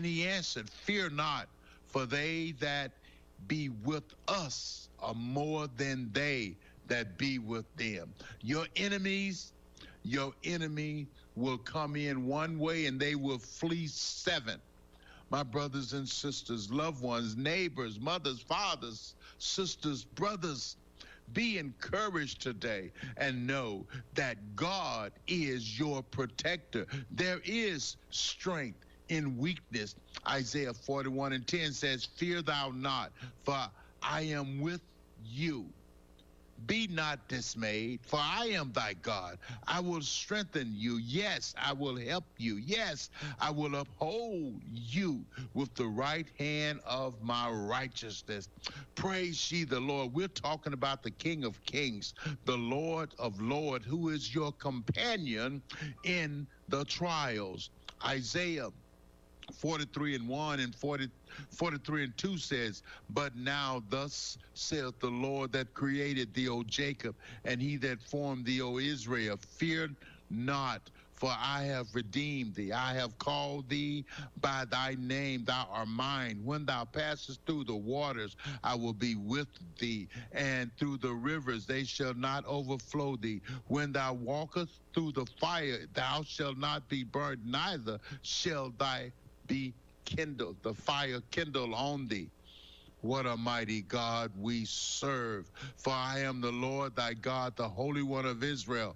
And he answered, fear not, for they that be with us are more than they that be with them. Your enemy will come in one way and they will flee seven. My brothers and sisters, loved ones, neighbors, mothers, fathers, sisters, brothers, be encouraged today and know that God is your protector. There is strength in weakness. Isaiah 41:10 says, fear thou not, for I am with you. Be not dismayed, for I am thy God. I will strengthen you. Yes, I will help you. Yes, I will uphold you with the right hand of my righteousness. Praise ye the Lord. We're talking about the King of Kings, the Lord of Lords, who is your companion in the trials. Isaiah 43:1 and 43:2 says, but now thus saith the Lord that created thee, O Jacob, and he that formed thee, O Israel, fear not, for I have redeemed thee. I have called thee by thy name. Thou art mine. When thou passest through the waters, I will be with thee. And through the rivers, they shall not overflow thee. When thou walkest through the fire, thou shalt not be burned, neither shall thy be kindled, the fire kindle on thee. What a mighty God we serve. For I am the Lord thy God, the Holy One of Israel,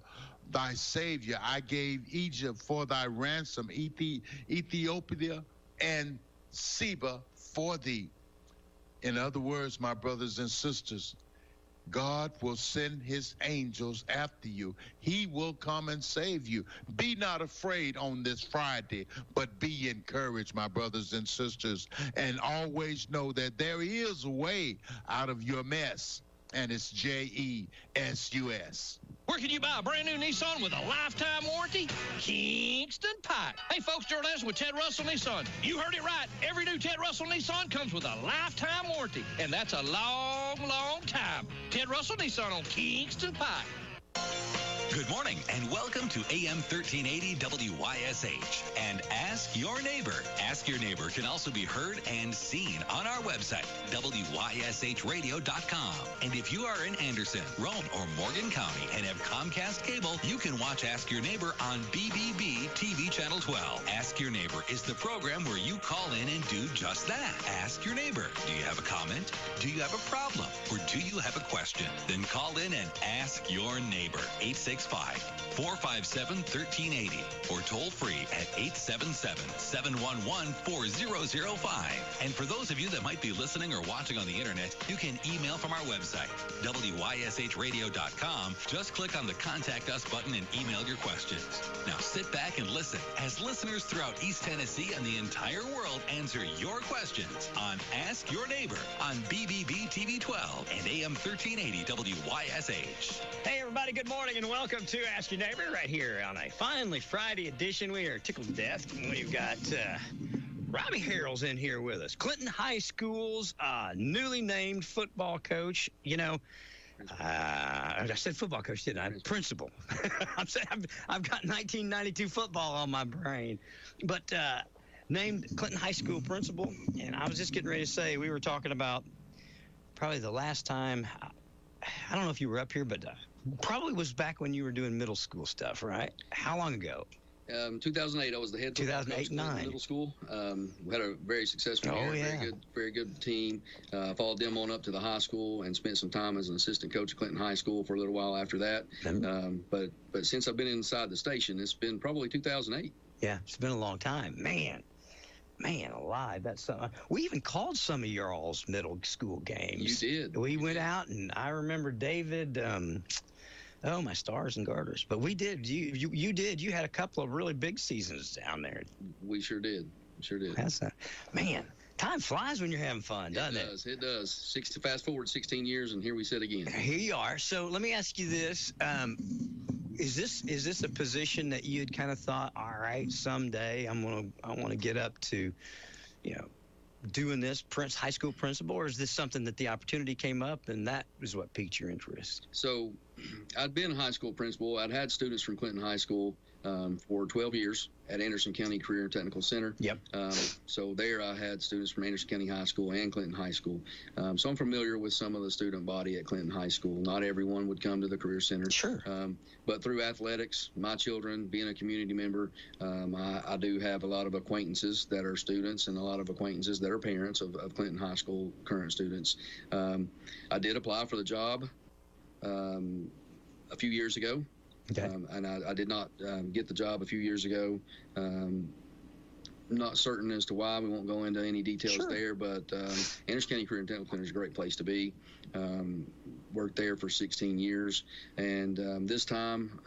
thy Savior. I gave Egypt for thy ransom, Ethiopia and Seba for thee. In other words, my brothers and sisters, God will send his angels after you. He will come and save you. Be not afraid on this Friday, but be encouraged, my brothers and sisters, and always know that there is a way out of your mess, and it's JESUS. Where can you buy a brand new Nissan with a lifetime warranty? Kingston Pike. Hey, folks, Gerald Anderson with Ted Russell Nissan. You heard it right. Every new Ted Russell Nissan comes with a lifetime warranty, and that's a long, long time. Ted Russell Nissan on Kingston Pike. Good morning and welcome to AM 1380 WYSH and Ask Your Neighbor. Ask Your Neighbor can also be heard and seen on our website, WYSHradio.com. And if you are in Anderson, Rome, or Morgan County and have Comcast cable, you can watch Ask Your Neighbor on BBB TV Channel 12. Ask Your Neighbor is the program where you call in and do just that. Ask Your Neighbor. Do you have a comment? Do you have a problem? Or do you have a question? Then call in and ask your neighbor. 865-457-1380 or toll free at 877-711-4005. And for those of you that might be listening or watching on the internet, you can email from our website, WYSHradio.com. Just click on the Contact Us button and email your questions. Now sit back and listen as listeners throughout East Tennessee and the entire world answer your questions on Ask Your Neighbor on BBB TV 12 and AM 1380 WYSH. Hey, everybody, good morning and welcome to Ask Your Neighbor right here on a finally Friday edition. We are tickled to death. We've got Robbie Harrell's in here with us. Clinton High School's newly named football coach. You know, I said football coach, didn't I? Principal. I'm saying I've got 1992 football on my brain. But named Clinton High School principal, and I was just getting ready to say, we were talking about probably the last time, I don't know if you were up here, but probably was back when you were doing middle school stuff, right? How long ago? 2008, I was the head football coach in middle school. We had a very successful year, very good team. Followed them on up to the high school and spent some time as an assistant coach at Clinton High School for a little while after that. But since I've been inside the station, it's been probably 2008. Yeah, it's been a long time. Man alive, that's something. We even called some of your all's middle school games. You did. We went out, and I remember David, my stars and garters. But we did. You did. You had a couple of really big seasons down there. We sure did. That's man. Time flies when you're having fun, doesn't it? It does. Fast forward 16 years, and here we sit again. Here you are. So let me ask you this. Is this a position that you had kind of thought, all right, someday I want to get up to, doing this high school principal, or is this something that the opportunity came up and that was what piqued your interest? So I'd been a high school principal. I'd had students from Clinton High School. for 12 years at Anderson County Career and Technical Center. Yep. So there I had students from Anderson County High School and Clinton High School. So I'm familiar with some of the student body at Clinton High School. Not everyone would come to the Career Center. Sure. But through athletics, my children, being a community member, I do have a lot of acquaintances that are students and a lot of acquaintances that are parents of Clinton High School current students. I did apply for the job a few years ago. Okay. And I did not get the job a few years ago. Not certain as to why. We won't go into any details there, but Anderson County Career and Technical Center is a great place to be. Worked there for 16 years, and this time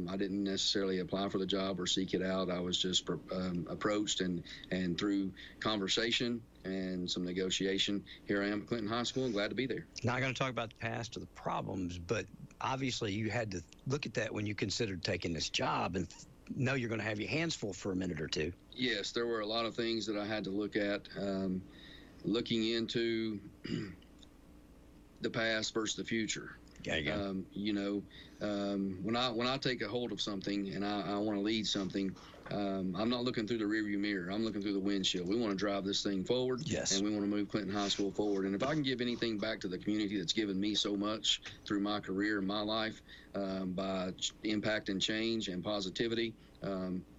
I didn't necessarily apply for the job or seek it out. I was just approached, and through conversation and some negotiation, here I am at Clinton High School and glad to be there. Not going to talk about the past or the problems, but obviously you had to look at that when you considered taking this job and know you're going to have your hands full for a minute or two. Yes, there were a lot of things that I had to look at, looking into the past versus the future. There you go. When I take a hold of something and I want to lead something, I'm not looking through the rearview mirror. I'm looking through the windshield. We want to drive this thing forward, yes, and we want to move Clinton High School forward. And if I can give anything back to the community that's given me so much through my career and my life, by impact and change and positivity,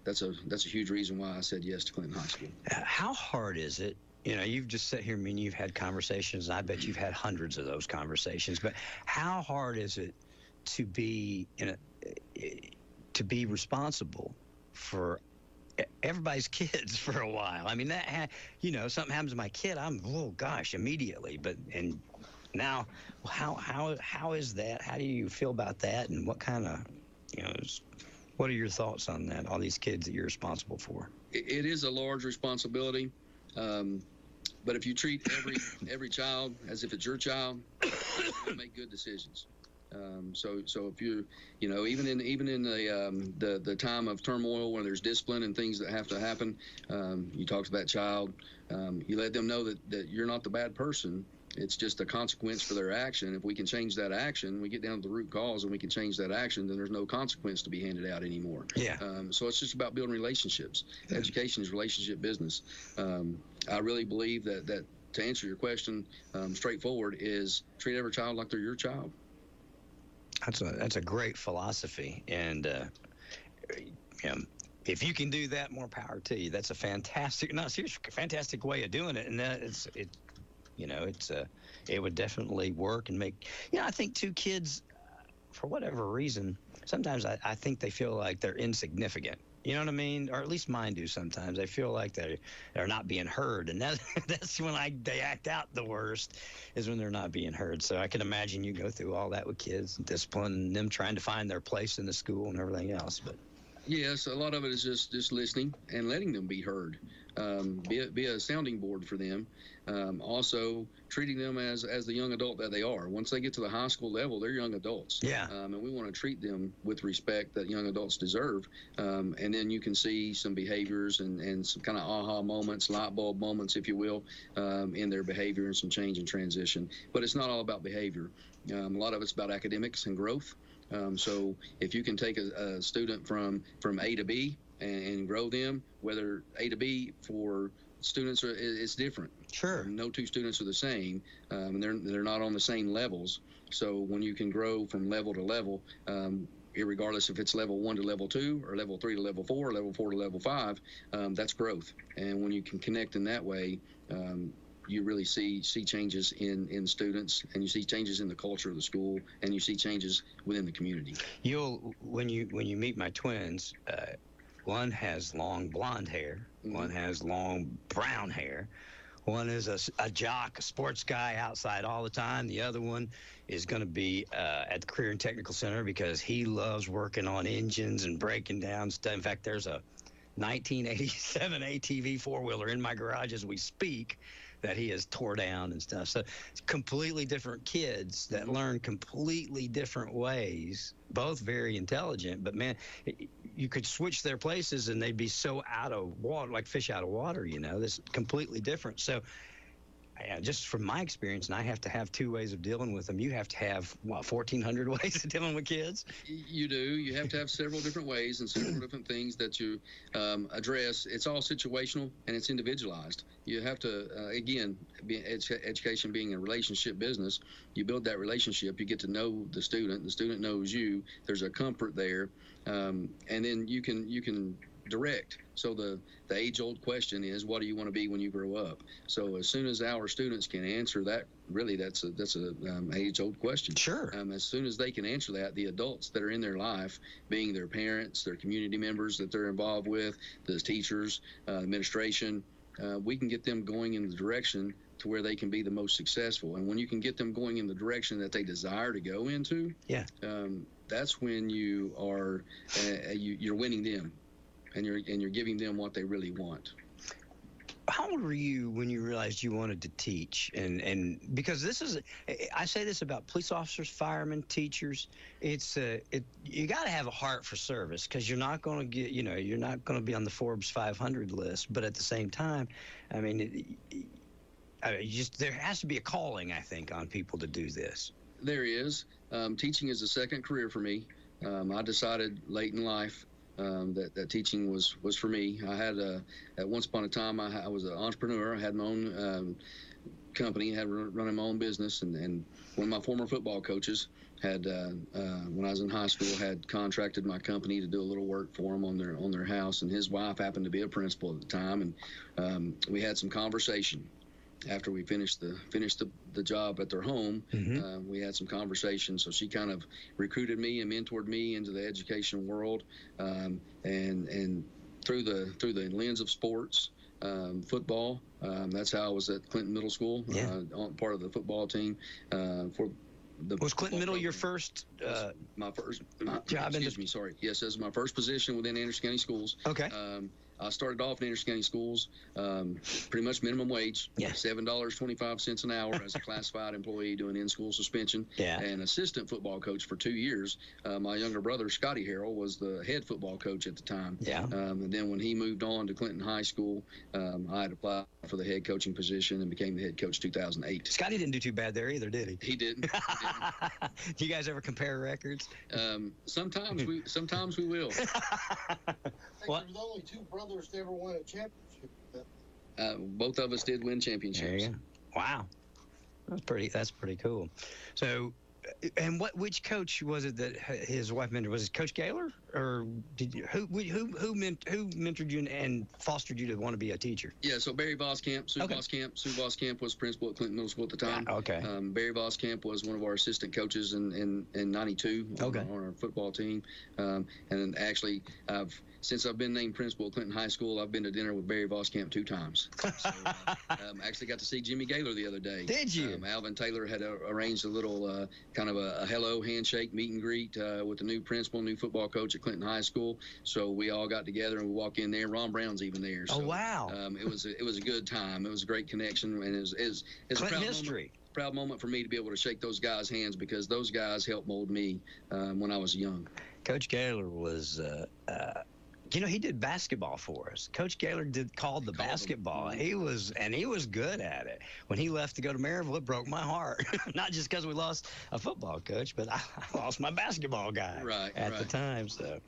that's a huge reason why I said yes to Clinton High School. How hard is it? You've just sat here, you've had conversations, and I bet you've had hundreds of those conversations, but how hard is it to be responsible for everybody's kids for a while? I mean, something happens to my kid, I'm, oh gosh, immediately. And now, how is that? How do you feel about that? And what kind of, what are your thoughts on that? All these kids that you're responsible for. It is a large responsibility. But if you treat every child as if it's your child, you'll make good decisions. So if even in the time of turmoil when there's discipline and things that have to happen, you talk to that child, you let them know that you're not the bad person. It's just a consequence for their action. If we can change that action, we get down to the root cause and we can change that action, then there's no consequence to be handed out anymore. Yeah. So it's just about building relationships. Education is relationship business. I really believe that to answer your question, straightforward, is treat every child like they're your child. That's a great philosophy, and if you can do that, more power to you. That's a fantastic way of doing it, and it would definitely work and make. I think two kids, for whatever reason, sometimes I think they feel like they're insignificant. You know what I mean? Or at least mine do sometimes. They feel like they're not being heard, and that's when they act out the worst, is when they're not being heard. So I can imagine you go through all that with kids, discipline, and them trying to find their place in the school and everything else. But yes, a lot of it is just listening and letting them be heard. Be a sounding board for them. Also treating them as the young adult that they are. Once they get to the high school level, they're young adults. Yeah. And we want to treat them with respect that young adults deserve. And then you can see some behaviors and some kind of aha moments, light bulb moments, if you will, in their behavior and some change and transition. But it's not all about behavior. A lot of it's about academics and growth. So if you can take a student from A to B and grow them, whether A to B for students it's different. Sure. No two students are the same, and they're not on the same levels. So when you can grow from level to level, regardless if it's level 1 to level 2 or level 3 to level 4 or level 4 to level 5, that's growth. And when you can connect in that way, you really see changes in students, and you see changes in the culture of the school, and you see changes within the community. When you meet my twins, one has long blonde hair, one has long brown hair, one is a jock, a sports guy outside all the time. The other one is going to be at the Career and Technical Center because he loves working on engines and breaking down stuff. In fact, there's a 1987 ATV four-wheeler in my garage as we speak that he has tore down and stuff. So it's completely different kids that learn completely different ways, both very intelligent, but man, you could switch their places and they'd be so out of water, like fish out of water, that's completely different. So just from my experience, and I have to have 2 ways of dealing with them. You have to have, 1,400 ways of dealing with kids? You do. You have to have several different ways and several different things that you address. It's all situational and it's individualized. You have to, again, education being a relationship business, you build that relationship, you get to know the student knows you, there's a comfort there, and then you can direct. So the age-old question is, what do you want to be when you grow up? So as soon as our students can answer that, really that's a age-old question. Sure. As soon as they can answer that, the adults that are in their life, being their parents, their community members that they're involved with, the teachers, administration, we can get them going in the direction to where they can be the most successful. And when you can get them going in the direction that they desire to go into, that's when you are you're winning them. And you're giving them what they really want. How old were you when you realized you wanted to teach? And because I say this about police officers, firemen, teachers. You got to have a heart for service, because you're not going to you're not going to be on the Forbes 500 list. But at the same time, I mean, there has to be a calling, I think, on people to do this. There is. Teaching is a second career for me. I decided late in life that teaching was for me. I had at once upon a time I was an entrepreneur. I had my own company, had running my own business, and one of my former football coaches had when I was in high school had contracted my company to do a little work for them on their house, and his wife happened to be a principal at the time, and we had some conversation. After we finished the job at their home, we had some conversation. So she kind of recruited me and mentored me into the education world, and through the lens of sports, football. That's how I was at Clinton Middle School, on part of the football team. Was Clinton Middle your first my first job? Sorry. Yes, this is my first position within Anderson County Schools. Okay. I started off in Anderson County Schools, pretty much minimum wage, $7.25 an hour as a classified employee doing in-school suspension, and assistant football coach for 2 years. My younger brother, Scotty Harrell, was the head football coach at the time. And then when he moved on to Clinton High School, I had applied for the head coaching position and became the head coach 2008. Scotty didn't do too bad there either, did he? He didn't. Do you guys ever compare records? Sometimes we will. What? There's only 2 brothers to ever win a championship. Both of us did win championships. There you go. Wow, that's pretty cool. So, and which coach was it that his wife mentored? Was it Coach Gaylor, or who mentored you and fostered you to want to be a teacher? Yeah, so Barry Voskamp, Sue Voskamp was principal at Clinton Middle School at the time. Barry Voskamp was one of our assistant coaches in '92 on our football team, and then actually since I've been named principal at Clinton High School, I've been to dinner with Barry Voskamp 2 times. So, actually got to see Jimmy Gaylor the other day. Did you? Alvin Taylor had arranged a little kind of a hello handshake meet and greet with the new principal, new football coach at Clinton High School. So we all got together and we walk in there. Ron Brown's even there. So, wow! It was a good time. It was a great connection, and it's Clinton history. Proud moment for me to be able to shake those guys' hands, because those guys helped mold me when I was young. Coach Gaylor was. He did basketball for us. Coach Gaylor called the basketball. He was good at it. When he left to go to Maryville, it broke my heart. Not just because we lost a football coach, but I lost my basketball guy at the time. So,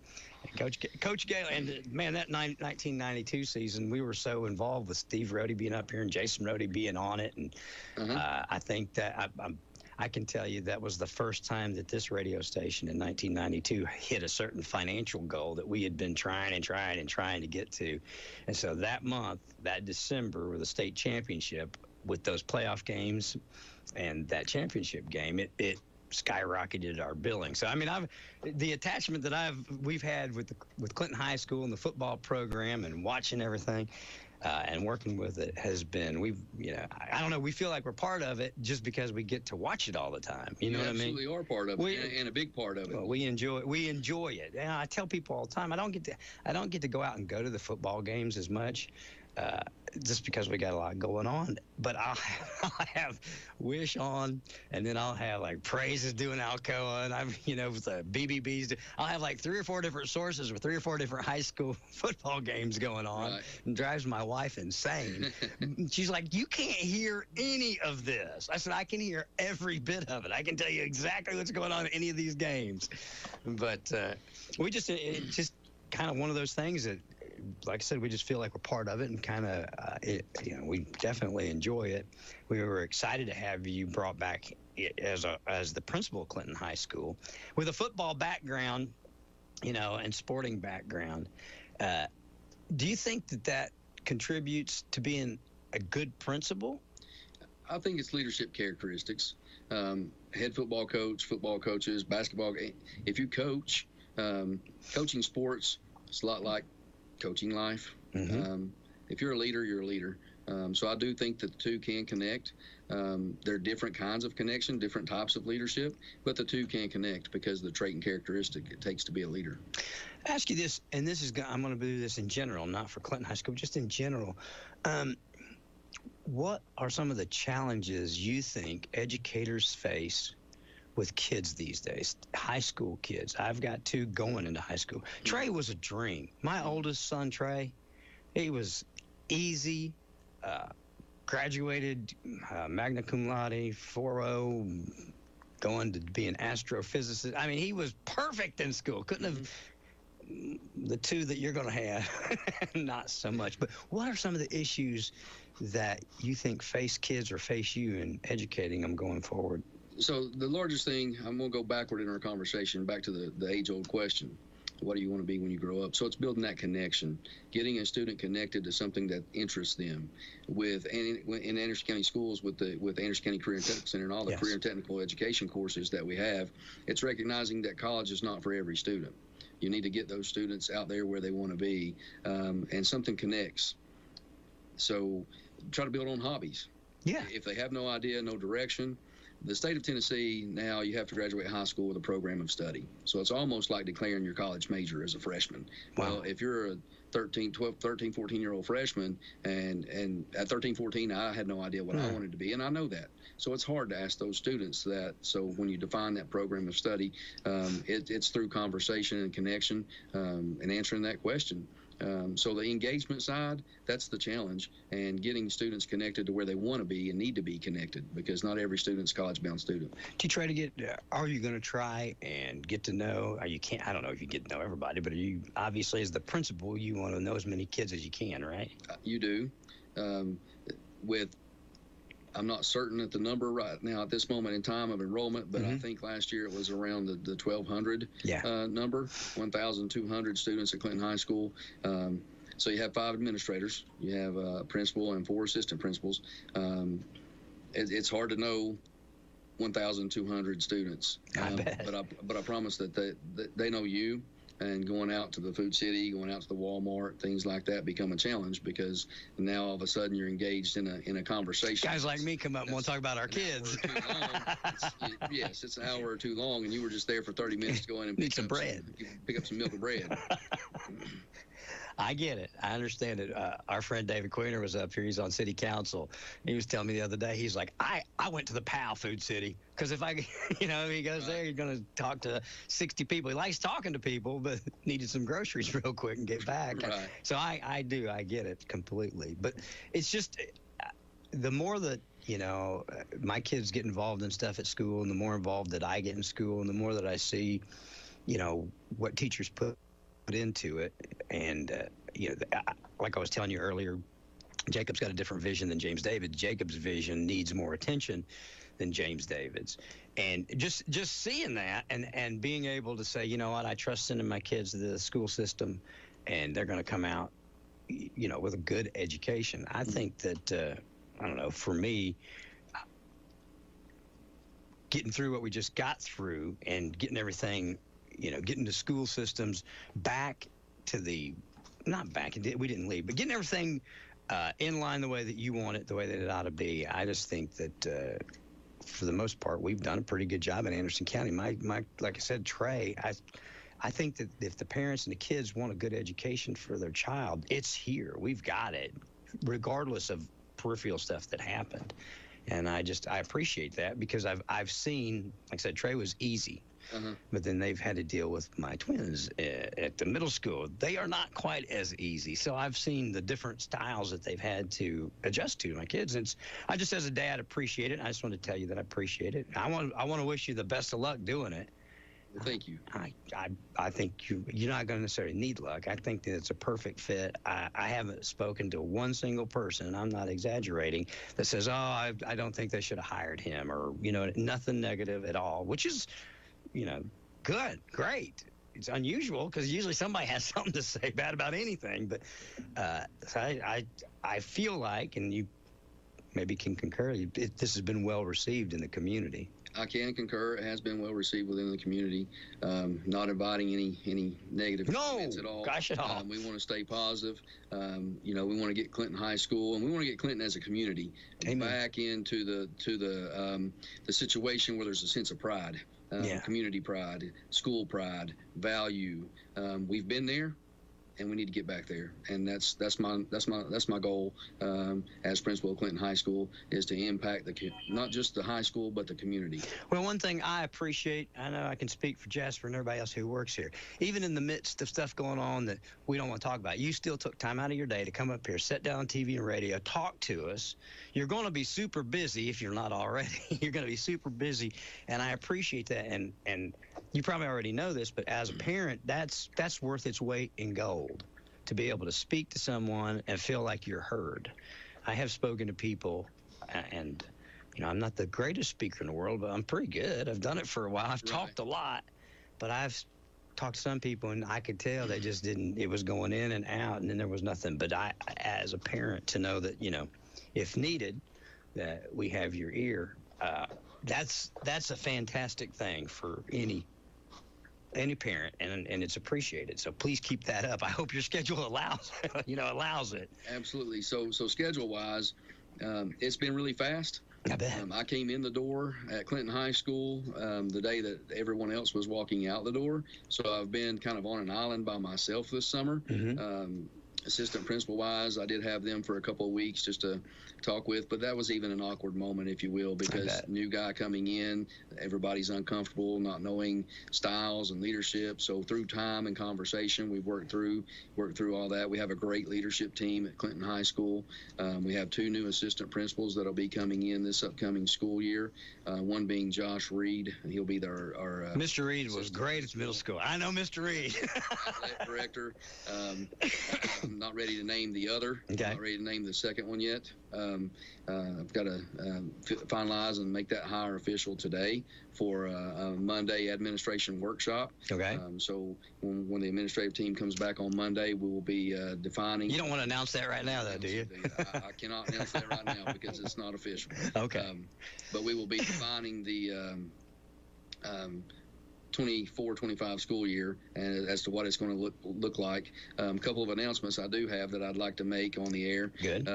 Coach Gaylor, and man, that 1992 season, we were so involved with Steve Rohde being up here and Jason Rohde being on it, and I think that I can tell you that was the first time that this radio station in 1992 hit a certain financial goal that we had been trying to get to. And so that month, that December, with the state championship, with those playoff games and that championship game, it skyrocketed our billing. So I mean, the attachment that we've had with Clinton High School and the football program and watching everything. And working with it has been, I don't know, we feel like we're part of it just because we get to watch it all the time. You know what I mean? We absolutely are part of it, and a big part of it. Well, we enjoy it. And I tell people all the time, I don't get to go out and go to the football games as much. just because we got a lot going on. But I'll have WYSH on, and then I'll have like Praises doing Alcoa, and with the BBBs. I'll have like 3 or 4 different sources with 3 or 4 different high school football games going on. Right. And drives my wife insane. She's like, you can't hear any of this. I said, I can hear every bit of it. I can tell you exactly what's going on in any of these games. But it's just kind of one of those things that, like I said, we just feel like we're part of it, and kind of, we definitely enjoy it. We were excited to have you brought back as the principal of Clinton High School with a football background, and sporting background. Do you think that contributes to being a good principal? I think it's leadership characteristics. Head football coach, football coaches, basketball. If you coach, coaching sports, it's a lot like coaching life. Mm-hmm. If you're a leader, you're a leader. So I do think that the two can connect. There are different kinds of connection, different types of leadership, but the two can connect because of the trait and characteristic it takes to be a leader. I ask you this, and I'm going to do this in general, not for Clinton High School, just in general. What are some of the challenges you think educators face with kids these days, high school kids? I've got 2 going into high school. Trey was a dream. My oldest son, Trey, he was easy, graduated magna cum laude, 4.0, going to be an astrophysicist. I mean, he was perfect in school. Couldn't have the 2 that you're going to have, not so much. But what are some of the issues that you think face kids or face you in educating them going forward? So the largest thing, I'm going to go backward in our conversation, back to the age-old question. What do you want to be when you grow up? So it's building that connection, getting a student connected to something that interests them. In Anderson County Schools, with Anderson County Career and Technical Center and all the Yes. career and technical education courses that we have, it's recognizing that college is not for every student. You need to get those students out there where they want to be, and something connects. So try to build on hobbies. Yeah. If they have no idea, no direction, the state of Tennessee, now you have to graduate high school with a program of study. So it's almost like declaring your college major as a freshman. Wow. Well, if you're a 13, 14-year-old freshman, and at 13, 14, I had no idea what I wanted to be, and I know that. So it's hard to ask those students that. So when you define that program of study, it's through conversation and connection, and answering that question. So the engagement side, that's the challenge, and getting students connected to where they want to be and need to be connected, because not every student's a college-bound student. Do you try to get, are you going to try and get to know, or you can't, I don't know if you get to know everybody, but are you, obviously as the principal, you want to know as many kids as you can, right? You do. I'm not certain at the number right now at this moment in time of enrollment, but I think last year it was around the 1,200 number, 1,200 students at Clinton High School. So you have 5 administrators, you have a principal and 4 assistant principals. It's hard to know 1,200 students, I bet. but I promise that they know you. And going out to the Food City, going out to the Walmart, things like that become a challenge, because now all of a sudden you're engaged in a conversation. Guys like me come up and want to talk about our kids. Yes, it's an hour or 2 long, and you were just there for 30 minutes to go in and pick some bread. Pick up some milk and bread. I get it. I understand it. Our friend David Queener was up here. He's on city council. He was telling me the other day, he's like, I went to the PAL Food City, because if he goes there, you're going to talk to 60 people. He likes talking to people, but needed some groceries real quick and get back. Right. So I get it completely. But it's just the more that, my kids get involved in stuff at school, and the more involved that I get in school, and the more that I see, what teachers put into it. And like I was telling you earlier, Jacob's got a different vision than James David. Jacob's vision needs more attention than James David's, and just seeing that and being able to say, you know what, I trust sending my kids to the school system, and they're going to come out with a good education. I think that I don't know, for me, getting through what we just got through and getting everything, getting the school systems back to not back, we didn't leave, but getting everything in line the way that you want it, the way that it ought to be. I just think that for the most part, we've done a pretty good job in Anderson County. My like I said, Trey, I think that if the parents and the kids want a good education for their child, it's here. We've got it. regardless of peripheral stuff that happened. And I appreciate that, because I've seen, like I said, Trey was easy. But then they've had to deal with my twins at the middle school. They are not quite as easy. So I've seen the different styles that they've had to adjust to, my kids. And I just, as a dad, appreciate it. I just want to tell you that I appreciate it. I want to wish you the best of luck doing it. Well, thank you. I think you're not going to necessarily need luck. I think that it's a perfect fit. I haven't spoken to one single person, and I'm not exaggerating, that says, oh, I don't think they should have hired him, or, nothing negative at all, which is, good, great. It's unusual, because usually somebody has something to say bad about anything. But so I feel like, and you maybe can concur, this has been well received in the community. I can concur. It has been well received within the community. Not inviting any negative comments at all. Gosh, at all. We want to stay positive. We want to get Clinton High School, and we want to get Clinton as a community back into the situation where there's a sense of pride. Community pride, school pride, value. We've been there, and we need to get back there. And that's my goal as principal of Clinton High School, is to impact not just the high school but the community. Well, one thing I appreciate, I know I can speak for Jasper and everybody else who works here, even in the midst of stuff going on that we don't want to talk about, you still took time out of your day to come up here, sit down on TV and radio, talk to us. You're going to be super busy if you're not already. You're going to be super busy, and I appreciate that. And you probably already know this, but as a parent, that's worth its weight in gold, to be able to speak to someone and feel like you're heard. I have spoken to people, and I'm not the greatest speaker in the world, but I'm pretty good. I've done it for a while. I've talked a lot, but I've talked to some people, and I could tell they just didn't. It was going in and out, and then there was nothing. But I, as a parent, to know that if needed, that we have your ear. That's a fantastic thing for any parent, and it's appreciated. So please keep that up. I hope your schedule allows it. Absolutely. So schedule wise, it's been really fast. I bet. I came in the door at Clinton High School the day that everyone else was walking out the door. So I've been kind of on an island by myself this summer. Assistant principal wise, I did have them for a couple of weeks just to talk with, but that was even an awkward moment, if you will, because new guy coming in, everybody's uncomfortable, not knowing styles and leadership. So through time and conversation, we've worked through all that. We have a great leadership team at Clinton High School. We have 2 new assistant principals that'll be coming in this upcoming school year. One being Josh Reed, and he'll be our Mr. Reed was great at middle school. I know Mr. Reed. Athletic director. I'm not ready to name the other. Okay. I'm not ready to name the second one yet. I've got to finalize and make that hire official today for a Monday administration workshop. Okay. So when the administrative team comes back on Monday, we will be defining. You don't want to announce that right now, though, do you? I cannot announce that right now because it's not official. Okay. But we will be defining the 24-25 school year, and as to what it's going to look like. A couple of announcements I do have that I'd like to make on the air. Good.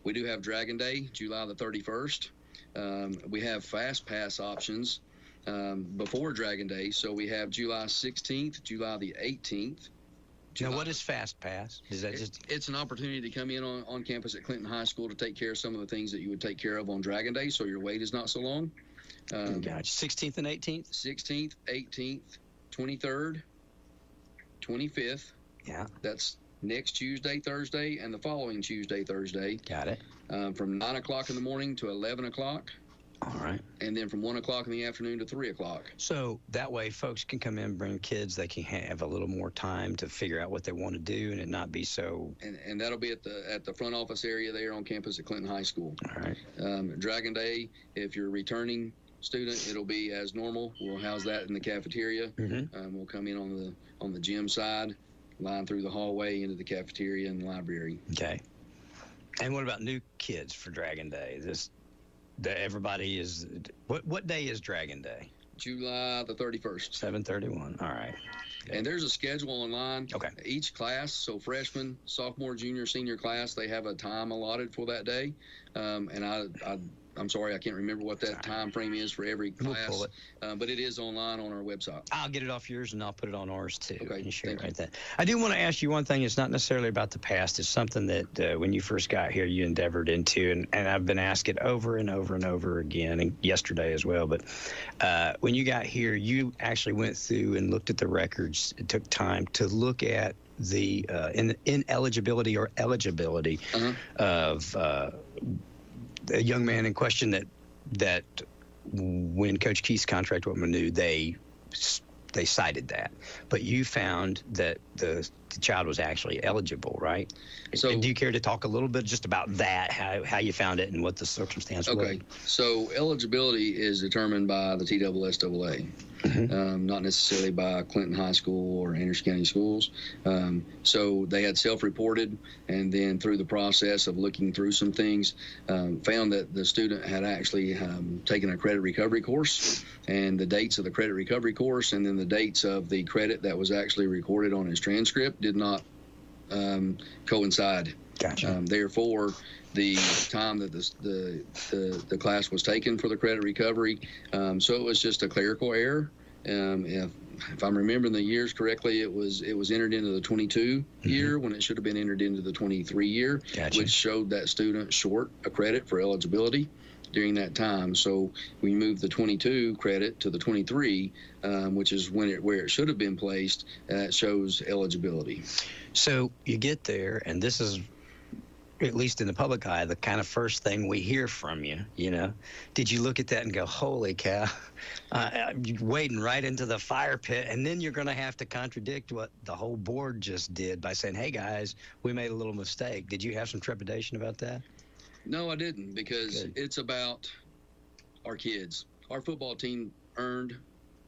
We do have Dragon Day, July the 31st. We have Fast Pass options before Dragon Day, so we have July 16th, July the 18th. Now, what is Fast Pass? Is that It's an opportunity to come in on campus at Clinton High School to take care of some of the things that you would take care of on Dragon Day, so your wait is not so long. Gotcha. 16th and 18th? 16th, 18th, 23rd, 25th. Yeah. That's next Tuesday, Thursday, and the following Tuesday, Thursday. Got it. From 9 o'clock in the morning to 11 o'clock. All right. And then from 1 o'clock in the afternoon to 3 o'clock. So that way folks can come in, bring kids, they can have a little more time to figure out what they want to do and it not be so... And that'll be at the front office area there on campus at Clinton High School. All right. Dragon Day, if you're returning student, it'll be as normal. We'll house that in the cafeteria. We'll come in on the gym side, line through the hallway into the cafeteria and the library. Okay. And what about new kids for Dragon Day? Everybody is... What day is Dragon Day? July the 31st. 7/31. All right. Okay. And there's a schedule online. Okay. Each class, so freshman, sophomore, junior, senior class, they have a time allotted for that day. And I'm sorry, I can't remember what that time frame is for every class. We'll pull it. But it is online on our website. I'll get it off yours, and I'll put it on ours, too. Okay, and share it thank right there. I do want to ask you one thing. It's not necessarily about the past. It's something that when you first got here, you endeavored into, and I've been asked it over and over and over again, and yesterday as well. But when you got here, you actually went through and looked at the records. It took time to look at the ineligibility or eligibility of a young man in question that when Coach Keith's contract went renewed, they cited that. But you found that the child was actually eligible, right? So, and do you care to talk a little bit just about that, how you found it and what the circumstance was? Okay. So eligibility is determined by the TSSAA, not necessarily by Clinton High School or Anderson County Schools. So they had self-reported, and then through the process of looking through some things, found that the student had actually taken a credit recovery course, and the dates of the credit recovery course and then the dates of the credit that was actually recorded on his transcript did not coincide. Gotcha. Therefore, the time that the class was taken for the credit recovery, so it was just a clerical error. If I'm remembering the years correctly, it was entered into the 22 year when it should have been entered into the 23 year, Gotcha. Which showed that student short a credit for eligibility during that time. So we moved the 22 credit to the 23, which is where it should have been placed, and that shows eligibility. So you get there, and this is, at least in the public eye, the kind of first thing we hear from you, you know. Did you look at that and go, holy cow, you're wading right into the fire pit, and then you're going to have to contradict what the whole board just did by saying, hey, guys, we made a little mistake. Did you have some trepidation about that? No, I didn't, because it's about our kids. Our football team earned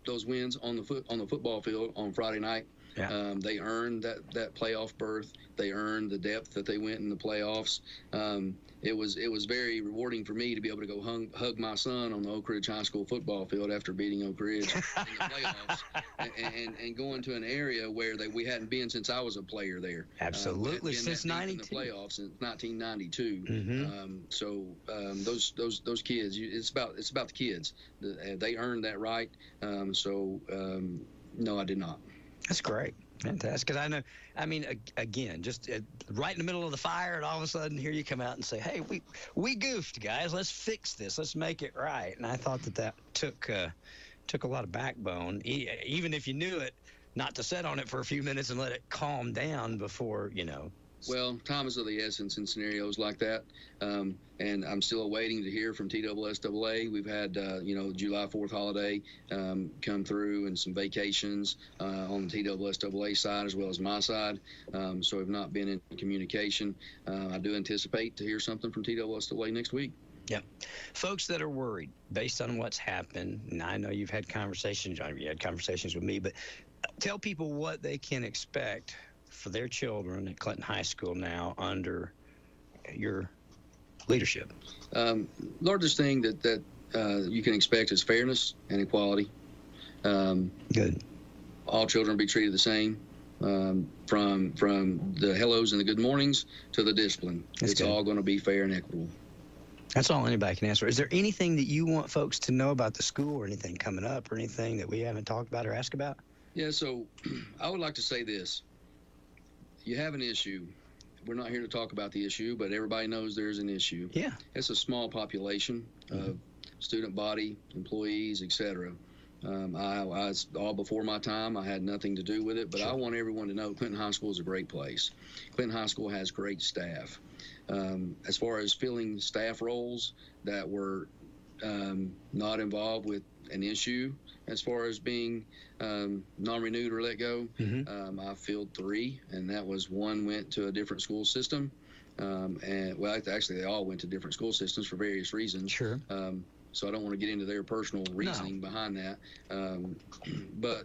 those wins on the football field on Friday night. Yeah. They earned that playoff berth. They earned the depth that they went in the playoffs. It was very rewarding for me to be able to go hug my son on the Oak Ridge High School football field after beating Oak Ridge in the playoffs, and going to an area where we hadn't been since I was a player there. Absolutely, since '92. In the playoffs since 1992. So those kids, it's about the kids. They earned that right. No, I did not. That's great. Fantastic. Because I mean, again, just right in the middle of the fire, and all of a sudden here you come out and say, hey, we goofed, guys. Let's fix this. Let's make it right. And I thought that took a lot of backbone, even if you knew it, not to sit on it for a few minutes and let it calm down before, you know. Well, time is of the essence in scenarios like that, and I'm still waiting to hear from TSSAA. We've had, July 4th holiday come through, and some vacations on the TSSAA side as well as my side, so we've not been in communication. I do anticipate to hear something from TSSAA next week. Yeah. Folks that are worried based on what's happened, and I know you've had conversations, John, you had conversations with me, but tell people what they can expect for their children at Clinton High School now under your leadership. Largest thing that you can expect is fairness and equality. Good. All children will be treated the same, from the hellos and the good mornings to the discipline. It's all going to be fair and equitable. That's all anybody can answer. Is there anything that you want folks to know about the school, or anything coming up, or anything that we haven't talked about or asked about? Yeah, so I would like to say this. You have an issue. We're not here to talk about the issue, but everybody knows there's an issue. Yeah. It's a small population of student body, employees, etc. I was all before my time. I had nothing to do with it, but I want everyone to know Clinton High School is a great place. Clinton High School has great staff. As far as filling staff roles that were not involved with an issue, as far as being non-renewed or let go, I filled 3, and that was one went to a different school system. Actually, they all went to different school systems for various reasons. Sure. So I don't want to get into their personal reasoning behind that. But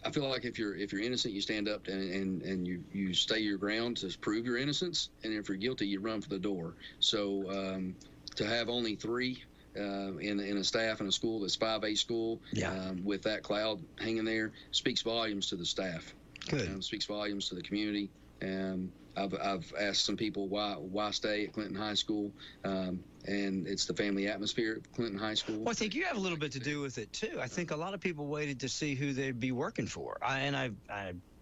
I feel like if you're innocent, you stand up and you stay your ground to prove your innocence, and if you're guilty, you run for the door. So to have only 3 in a staff in a school that's 5A school, with that cloud hanging there, speaks volumes to the staff. Good. Speaks volumes to the community. I've asked some people why stay at Clinton High School, and it's the family atmosphere at Clinton High School. Well, I think you have a little bit to do with it too. I think a lot of people waited to see who they'd be working for. I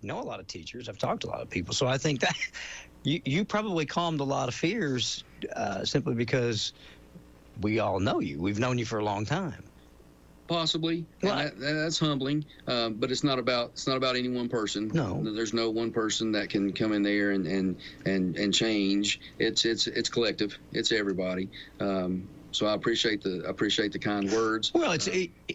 know a lot of teachers. I've talked to a lot of people, so I think that you probably calmed a lot of fears simply because we all know you. We've known you for a long time. Possibly, right. That's humbling, but it's not about any one person. No, there's no one person that can come in there and change. It's collective. It's everybody. So I appreciate the kind words. Well, it's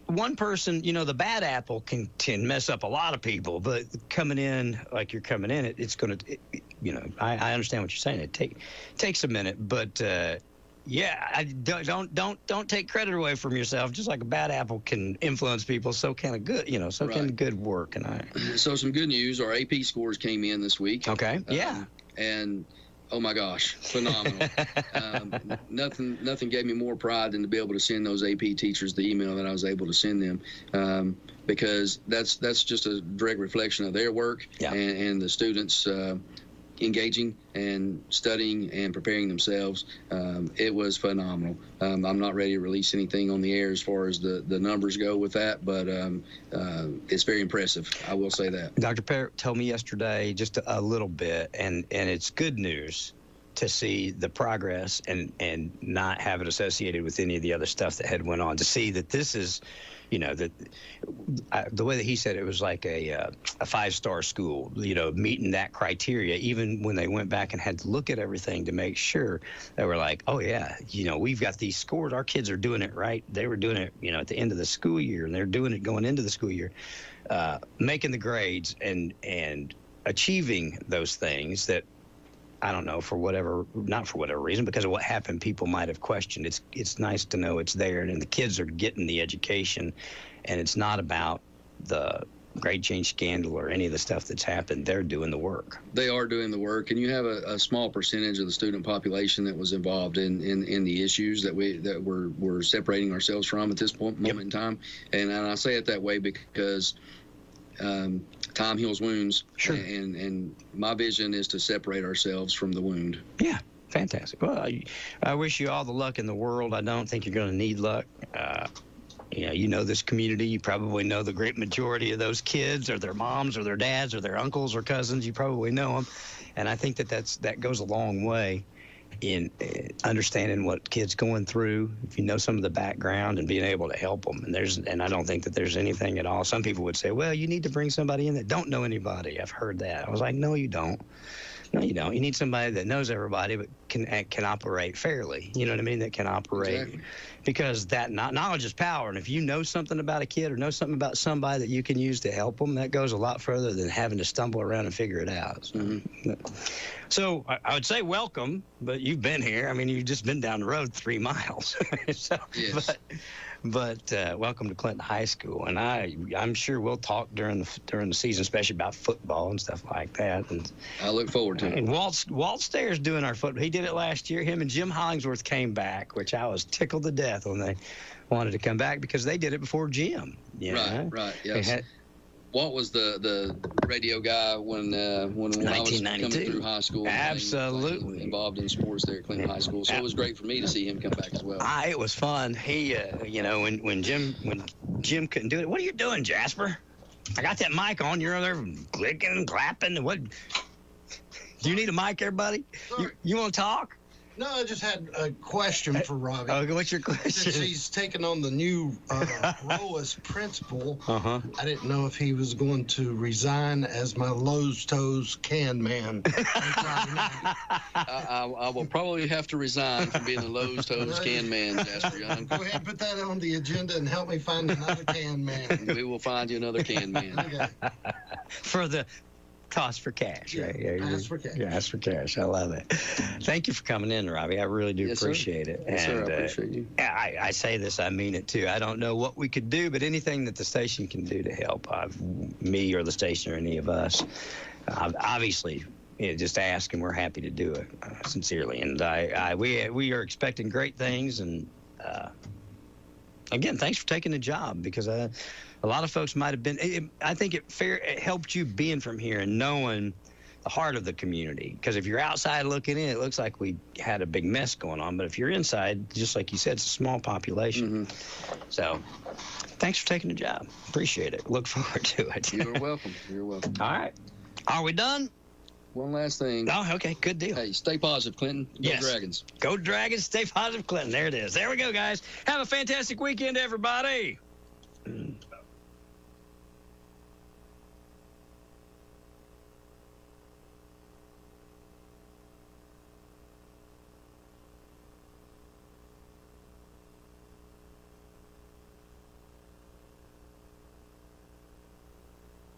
one person. The bad apple can mess up a lot of people, but coming in like you're coming in, it's going to. I understand what you're saying. It takes a minute, but. Yeah, I don't take credit away from yourself. Just like a bad apple can influence people, so can a good, can good work. So some good news. Our AP scores came in this week. Okay. Yeah. And oh my gosh, phenomenal. Nothing gave me more pride than to be able to send those AP teachers the email that I was able to send them, because that's just a direct reflection of their work and the students. Engaging and studying and preparing themselves. It was phenomenal. I'm not ready to release anything on the air as far as the numbers go with that, but it's very impressive. I will say that. Dr. Parrott told me yesterday just a little bit, and it's good news to see the progress and not have it associated with any of the other stuff that had went on, to see that this is, the way that he said it was like a 5-star school, meeting that criteria, even when they went back and had to look at everything to make sure they were like, oh yeah, we've got these scores. Our kids are doing it right. They were doing it, at the end of the school year, and they're doing it going into the school year, making the grades and achieving those things that, I don't know, not for whatever reason, because of what happened, people might have questioned. It's nice to know it's there, and the kids are getting the education, and it's not about the grade change scandal or any of the stuff that's happened. They're doing the work. They are doing the work, and you have a small percentage of the student population that was involved in the issues that we're separating ourselves from at this moment in time. And I say it that way because time heals wounds. Sure. And my vision is to separate ourselves from the wound. Yeah, fantastic. Well, I wish you all the luck in the world. I don't think you're going to need luck. This community. You probably know the great majority of those kids, or their moms, or their dads, or their uncles, or cousins. You probably know them, and I think that goes a long way in understanding what kids going through, if you know some of the background, and being able to help them. And I don't think that there's anything at all. Some people would say, well, you need to bring somebody in that don't know anybody. I've heard that. I was like, no, you don't. No, you don't. You need somebody that knows everybody, but can operate fairly. You know what I mean? That can operate. Exactly. Because that knowledge is power. And if you know something about a kid or know something about somebody that you can use to help them, that goes a lot further than having to stumble around and figure it out. So I would say welcome, but you've been here. I mean, you've just been down the road 3 miles. So, yes. But welcome to Clinton High School, and I'm sure we'll talk during the season, especially about football and stuff like that. And I look forward to it. And Walt Stayer's doing our football. He did it last year. Him and Jim Hollingsworth came back, which I was tickled to death when they wanted to come back, because they did it before Jim. Right. Yes. Walt was the radio guy when I was coming through high school. Absolutely. Involved in sports there at Clinton High School. So it was great for me to see him come back as well. It was fun. He, when Jim couldn't do it, what are you doing, Jasper? I got that mic on. You're over there clicking and clapping. What? Do you need a mic, everybody? You want to talk? No, I just had a question for Robbie. Oh, what's your question? Since he's taken on the new role as principal, I didn't know if he was going to resign as my Lowe's Toes can man. I will probably have to resign from being a Lowe's Toes can man, Jasper Young. Go ahead and put that on the agenda and help me find another can man. We will find you another can man. Okay. For the toss for cash, right? Ask for cash. Yeah, ask for cash. I love it. Thank you for coming in, Robbie. I really do appreciate it. Yes, sir. I appreciate you. I say this, I mean it too. I don't know what we could do, but anything that the station can do to help me or the station or any of us, obviously, just ask, and we're happy to do it, sincerely. And we are expecting great things. And again, thanks for taking the job, because a lot of folks might have been. I think it helped you being from here and knowing the heart of the community. Because if you're outside looking in, it looks like we had a big mess going on. But if you're inside, just like you said, it's a small population. So thanks for taking the job. Appreciate it. Look forward to it. You're welcome. You're welcome. All right. Are we done? One last thing. Oh, okay. Good deal. Hey, stay positive, Clinton. Go Dragons. Go Dragons. Stay positive, Clinton. There it is. There we go, guys. Have a fantastic weekend, everybody.